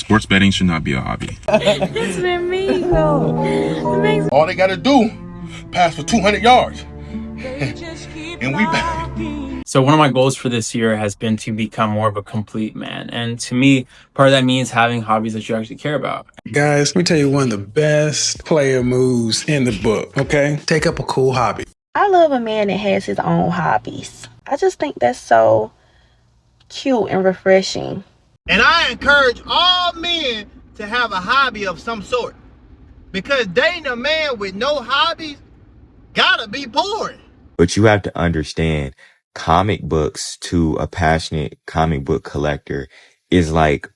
Sports betting should not be a hobby. It's been me, though. All they got to do, pass for 200 yards. And we back. So one of my goals for this year has been to become more of a complete man. And to me, part of that means having hobbies that you actually care about. Guys, let me tell you one of the best player moves in the book, okay? Take up a cool hobby. I love a man that has his own hobbies. I just think that's so cute and refreshing. And I encourage all men to have a hobby of some sort. Because dating a man with no hobbies gotta be boring. But you have to understand, comic books to a passionate comic book collector is like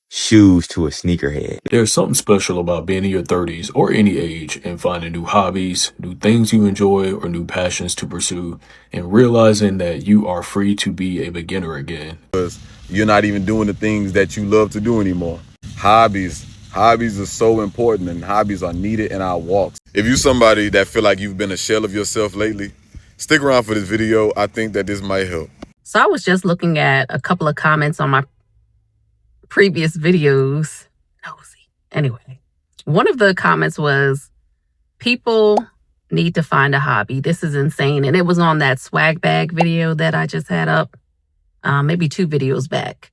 shoes to a sneakerhead. There's something special about being in your 30s or any age and finding new hobbies, new things you enjoy, or new passions to pursue, and realizing that you are free to be a beginner again. Because you're not even doing the things that you love to do anymore. Hobbies are so important, and hobbies are needed in our walks. If you're somebody that feel like you've been a shell of yourself lately, stick around for this video. I think that this might help. So I was just looking at a couple of comments on my previous videos. Nosy. Anyway, one of the comments was, people need to find a hobby. This is insane. And it was on that swag bag video that I just had up, maybe 2 videos back.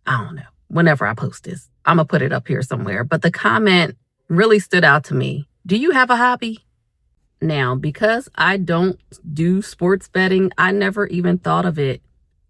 I don't know. Whenever I post this, I'm going to put it up here somewhere. But the comment really stood out to me. Do you have a hobby? Now, because I don't do sports betting, I never even thought of it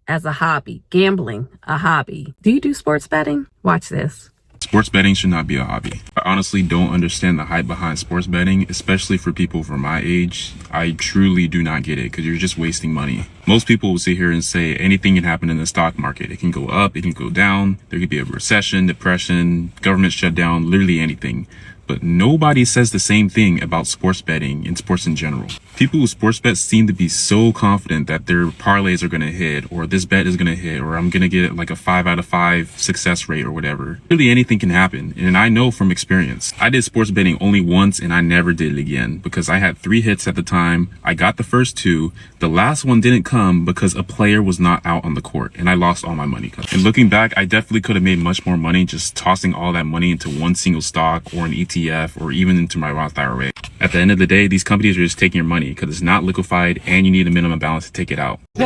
as a hobby. Gambling, a hobby. Do you do sports betting? Watch this. Sports betting should not be a hobby. I honestly don't understand the hype behind sports betting, especially for people from my age. I truly do not get it because you're just wasting money. Most people will sit here and say anything can happen in the stock market. It can go up, it can go down. There could be a recession, depression, government shutdown, literally anything. But nobody says the same thing about sports betting and sports in general. People who sports bet seem to be so confident that their parlays are going to hit, or this bet is going to hit, or I'm going to get like a 5 out of 5 success rate or whatever. Really anything can happen. And I know from experience. I did sports betting only once and I never did it again because I had 3 hits at the time. I got the first 2. The last one didn't come because a player was not out on the court and I lost all my money. And looking back, I definitely could have made much more money just tossing all that money into one single stock or an ETF or even into my Roth IRA. At the end of the day, these companies are just taking your money because it's not liquefied and you need a minimum balance to take it out. It's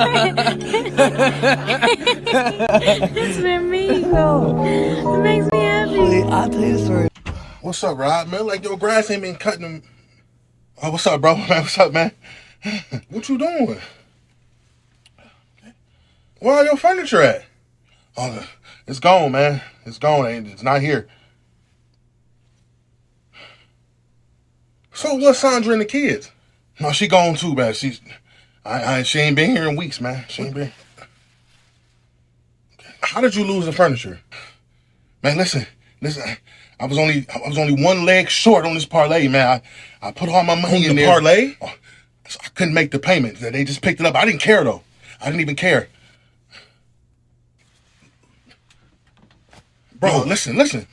been me, though. It makes me happy. I'll tell you a story. What's up, Rob, man? Like, your grass ain't been cutting them. Oh, what's up, bro? Man, what's up, man? What you doing? Where all your furniture at? Oh, it's gone, man. It's gone. It's not here. So what's Sandra and the kids? No, she gone too, man. She ain't been here in weeks, man. She ain't been. How did you lose the furniture? Man, listen. I was only 1 leg short on this parlay, man. I put all my money in there. Parlay? Oh, so I couldn't make the payment. They just picked it up. I didn't care though. I didn't even care. Bro, listen.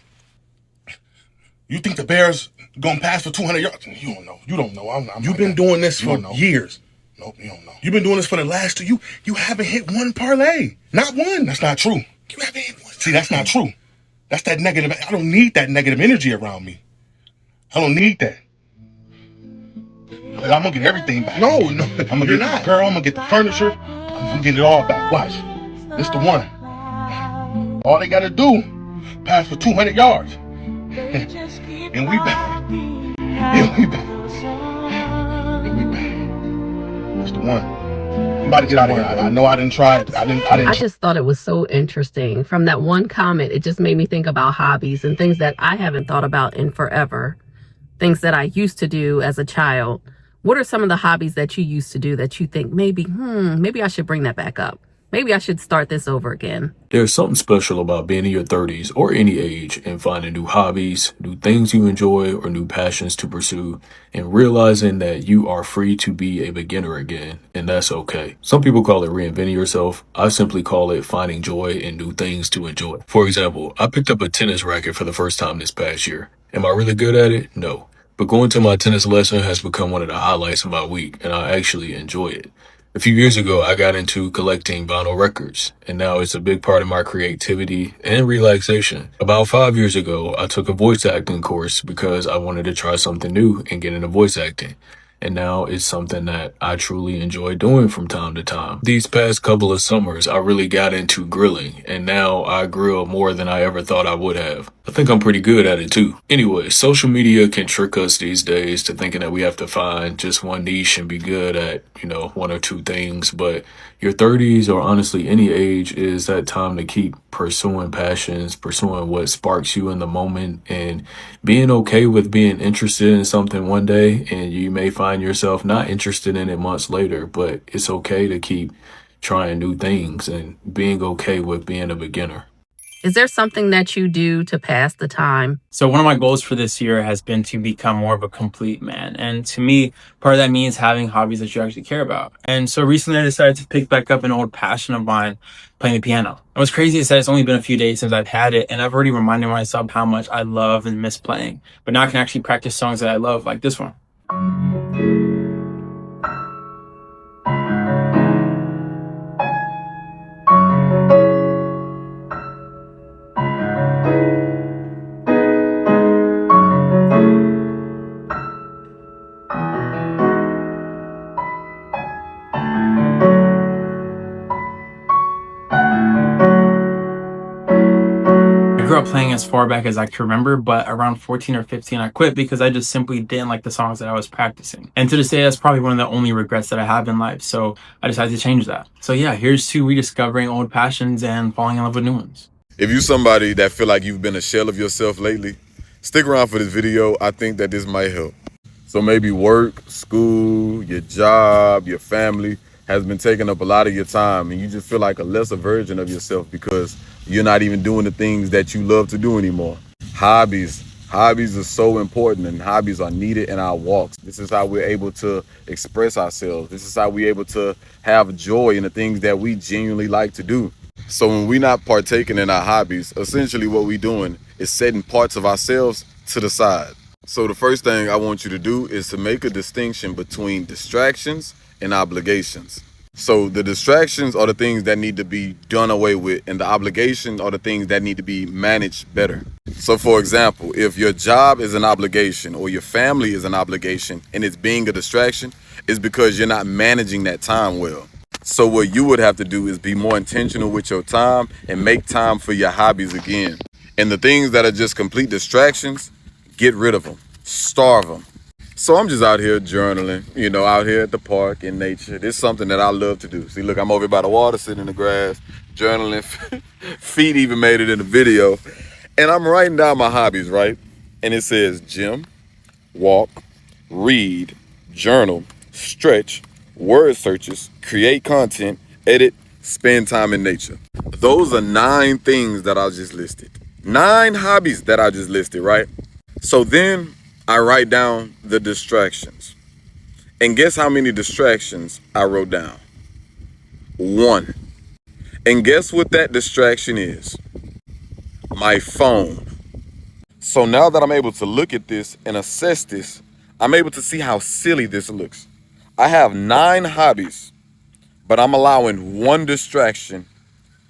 You think the Bears gonna pass for 200 yards? You don't know. You don't know. You've been doing this for years. Nope, you don't know. You've been doing this for the last 2. You haven't hit 1 parlay. Not 1. That's not true. You haven't hit 1. See, that's not true. That's that negative. I don't need that negative energy around me. I don't need that. I'm gonna get everything back. No. I'm gonna get the girl. I'm gonna get the furniture. I'm getting it all back. Watch. It's the one. All they gotta do, pass for 200 yards. And we back. And we back. That's the one. I'm about to get out of here. I know I didn't try it. I just thought it was so interesting. From that one comment, it just made me think about hobbies and things that I haven't thought about in forever. Things that I used to do as a child. What are some of the hobbies that you used to do that you think maybe I should bring that back up? Maybe I should start this over again. There's something special about being in your 30s or any age and finding new hobbies, new things you enjoy, or new passions to pursue, and realizing that you are free to be a beginner again, and that's okay. Some people call it reinventing yourself. I simply call it finding joy in new things to enjoy. For example, I picked up a tennis racket for the first time this past year. Am I really good at it? No. But going to my tennis lesson has become one of the highlights of my week, and I actually enjoy it. A few years ago, I got into collecting vinyl records, and now it's a big part of my creativity and relaxation. About 5 years ago, I took a voice acting course because I wanted to try something new and get into voice acting. And now it's something that I truly enjoy doing from time to time. These past couple of summers, I really got into grilling, and now I grill more than I ever thought I would have. I think I'm pretty good at it too. Anyway, social media can trick us these days to thinking that we have to find just one niche and be good at, one or two things. But your 30s, or honestly any age, is that time to keep pursuing passions, pursuing what sparks you in the moment, and being okay with being interested in something one day and you may find yourself not interested in it months later. But it's okay to keep trying new things and being okay with being a beginner. Is there something that you do to pass the time? So one of my goals for this year has been to become more of a complete man. And to me, part of that means having hobbies that you actually care about. And so recently I decided to pick back up an old passion of mine, playing the piano. And what's crazy is that it's only been a few days since I've had it, and I've already reminded myself how much I love and miss playing. But now I can actually practice songs that I love, like this one. I grew up playing as far back as I can remember, but around 14 or 15 I quit because I just simply didn't like the songs that I was practicing. And to this day, that's probably one of the only regrets that I have in life, so I decided to change that. So yeah, here's to rediscovering old passions and falling in love with new ones. If you're somebody that feel like you've been a shell of yourself lately, stick around for this video. I think that this might help. So maybe work, school, your job, your family has been taking up a lot of your time, and you just feel like a lesser version of yourself because you're not even doing the things that you love to do anymore. Hobbies are so important, and hobbies are needed in our walks. This is how we're able to express ourselves. This is how we're able to have joy in the things that we genuinely like to do. So when we're not partaking in our hobbies, essentially what we're doing is setting parts of ourselves to the side. So the first thing I want you to do is to make a distinction between distractions and obligations. So the distractions are the things that need to be done away with, and the obligations are the things that need to be managed better. So for example, if your job is an obligation or your family is an obligation and it's being a distraction, it's because you're not managing that time well. So what you would have to do is be more intentional with your time and make time for your hobbies again. And the things that are just complete distractions, get rid of them, starve them. So I'm just out here journaling, out here at the park in nature. This is something that I love to do. See, look, I'm over here by the water, sitting in the grass, journaling. Feet even made it in the video. And I'm writing down my hobbies, right? And it says gym, walk, read, journal, stretch, word searches, create content, edit, spend time in nature. Those are 9 things that I just listed. 9 hobbies that I just listed, right? So then I write down the distractions. And guess how many distractions I wrote down? 1. And guess what that distraction is? My phone. So now that I'm able to look at this and assess this, I'm able to see how silly this looks. I have 9 hobbies, but I'm allowing 1 distraction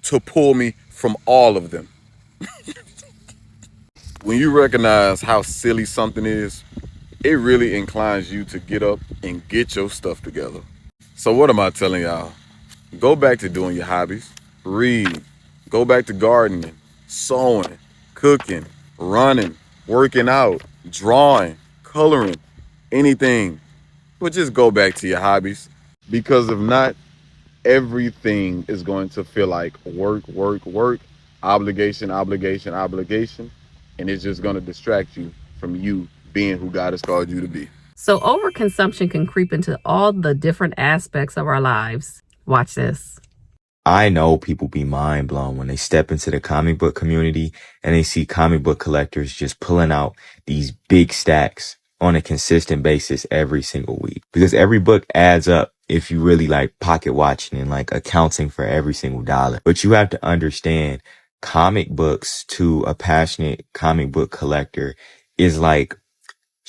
to pull me from all of them. When you recognize how silly something is, it really inclines you to get up and get your stuff together. So what am I telling y'all? Go back to doing your hobbies. Read. Go back to gardening, sewing, cooking, running, working out, drawing, coloring, anything. But just go back to your hobbies, because if not, everything is going to feel like work, obligation, and it's just going to distract you from you being who God has called you to be. So overconsumption can creep into all the different aspects of our lives. Watch this. I know people be mind blown when they step into the comic book community and they see comic book collectors just pulling out these big stacks on a consistent basis every single week, because every book adds up if you really like pocket watching and like accounting for every single dollar. But you have to understand, comic books to a passionate comic book collector is like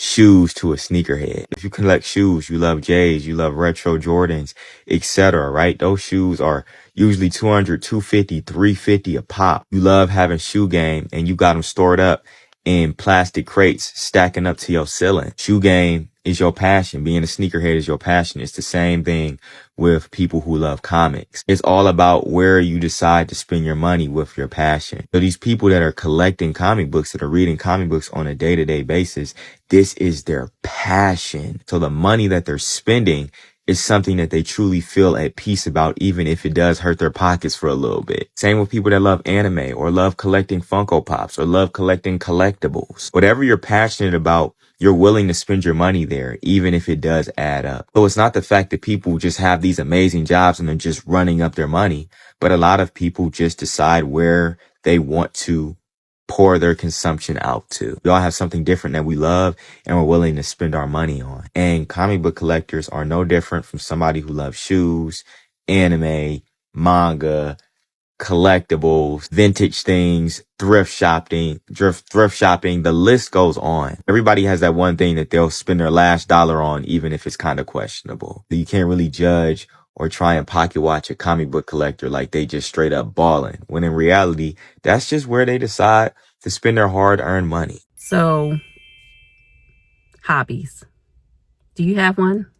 shoes to a sneakerhead. If you collect shoes, you love J's, you love retro Jordans, etc., right? Those shoes are usually $200, $250, $350 a pop. You love having shoe game and you got them stored up in plastic crates stacking up to your ceiling. Shoe game is your passion. Being a sneakerhead is your passion. It's the same thing with people who love comics. It's all about where you decide to spend your money with your passion. So these people that are collecting comic books, that are reading comic books on a day-to-day basis, this is their passion. So the money that they're spending is something that they truly feel at peace about, even if it does hurt their pockets for a little bit. Same with people that love anime or love collecting Funko Pops or love collecting collectibles. Whatever you're passionate about, you're willing to spend your money there, even if it does add up. So it's not the fact that people just have these amazing jobs and they're just running up their money, but a lot of people just decide where they want to pour their consumption out to. We all have something different that we love and we're willing to spend our money on. And comic book collectors are no different from somebody who loves shoes, anime, manga, collectibles, vintage things, thrift shopping, the list goes on. Everybody has that one thing that they'll spend their last dollar on, even if it's kind of questionable. You can't really judge or try and pocket watch a comic book collector like they just straight up balling, when in reality, that's just where they decide to spend their hard-earned money. So, hobbies. Do you have one?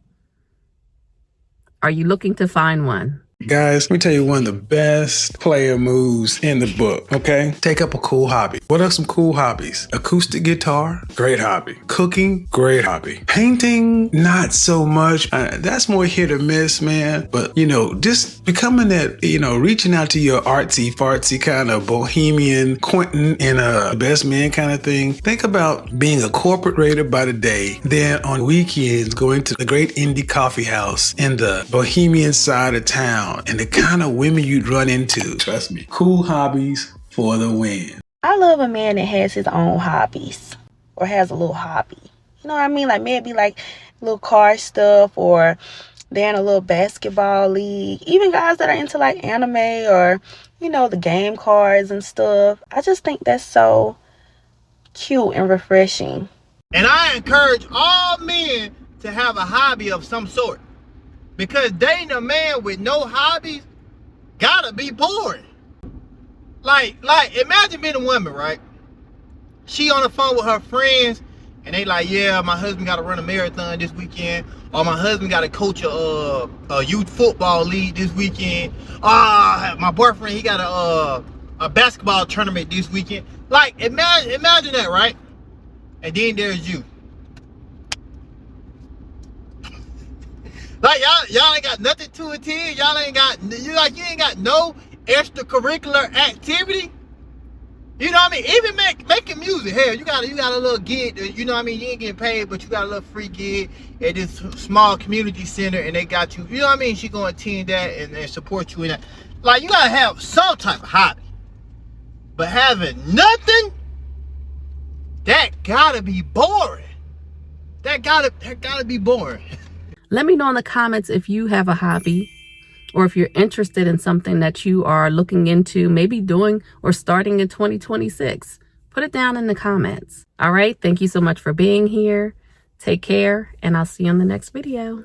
Are you looking to find one? Guys, let me tell you one of the best player moves in the book, okay? Take up a cool hobby. What are some cool hobbies? Acoustic guitar, great hobby. Cooking, great hobby. Painting, not so much. That's more hit or miss, man. But, just becoming that, reaching out to your artsy-fartsy kind of bohemian Quentin in a best man kind of thing. Think about being a corporate raider by the day, then on weekends going to the great indie coffee house in the bohemian side of town. And the kind of women you'd run into. Trust me. Cool hobbies for the win. I love a man that has his own hobbies or has a little hobby. You know what I mean? Like maybe like little car stuff, or they're in a little basketball league. Even guys that are into like anime or, the game cards and stuff. I just think that's so cute and refreshing. And I encourage all men to have a hobby of some sort. Because dating a man with no hobbies gotta be boring. Like, imagine being a woman, right? She on the phone with her friends, and they like, yeah, my husband gotta run a marathon this weekend, or my husband gotta coach a youth football league this weekend. My boyfriend, he got a basketball tournament this weekend. Like, imagine that, right? And then there's you. Like y'all ain't got nothing to attend. Y'all ain't got you ain't got no extracurricular activity. You know what I mean? Even making music. Hell, you got a little gig. You know what I mean? You ain't getting paid, but you got a little free gig at this small community center, and they got you. You know what I mean? She gonna attend that and support you in that. Like, you gotta have some type of hobby. But having nothing, that gotta be boring. That gotta be boring. Let me know in the comments if you have a hobby, or if you're interested in something that you are looking into, maybe doing or starting in 2026. Put it down in the comments. All right. Thank you so much for being here. Take care, and I'll see you on the next video.